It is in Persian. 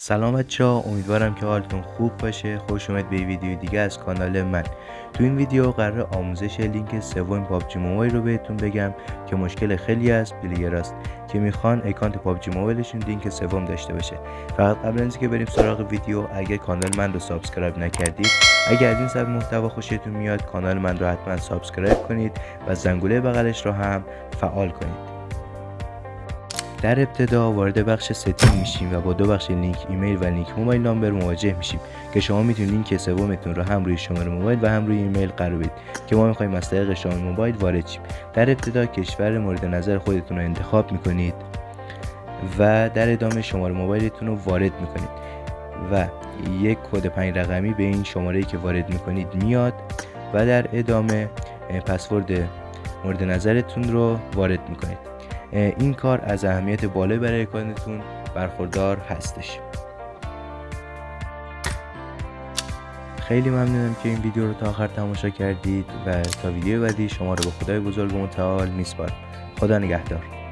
سلام بچه‌ها، امیدوارم که حالتون خوب باشه. خوش اومد به ویدیو دیگه از کانال من. تو این ویدیو قرار آموزش لینک سوم پابجی موبایل رو بهتون بگم که مشکل خیلی از پلیراست که میخوان اکانت پابجی موبایلشون لینک سوم داشته باشه. فقط قبل از اینکه بریم سراغ ویدیو، اگه کانال من رو سابسکرایب نکردید، اگه از این سبک محتوا خوشتون میاد، کانال من رو حتما سابسکرایب کنید و زنگوله بغلش رو هم فعال کنید. در ابتدا وارد بخش ستینگ میشیم و با دو بخش لینک ایمیل و لینک موبایل نامبر مواجه میشیم که شما میتونید لینک سومتون رو هم روی شماره موبایل و هم روی ایمیل قرار بدید که ما میخوایم از طریق شماره موبایل وارد شیم. در ابتدا کشور مورد نظر خودتون رو انتخاب میکنید و در ادامه شماره موبایلتون رو وارد میکنید و یک کد 5 رقمی به این شماره‌ای که وارد میکنید میاد و در ادامه پسورد مورد نظرتون رو وارد میکنید. این کار از اهمیت بالایی برای اکانتتون برخوردار هستش. خیلی ممنونم که این ویدیو رو تا آخر تماشا کردید و تا ویدیو بعدی شما رو به خدای بزرگ و متعال میسپارم. خدا نگهدار.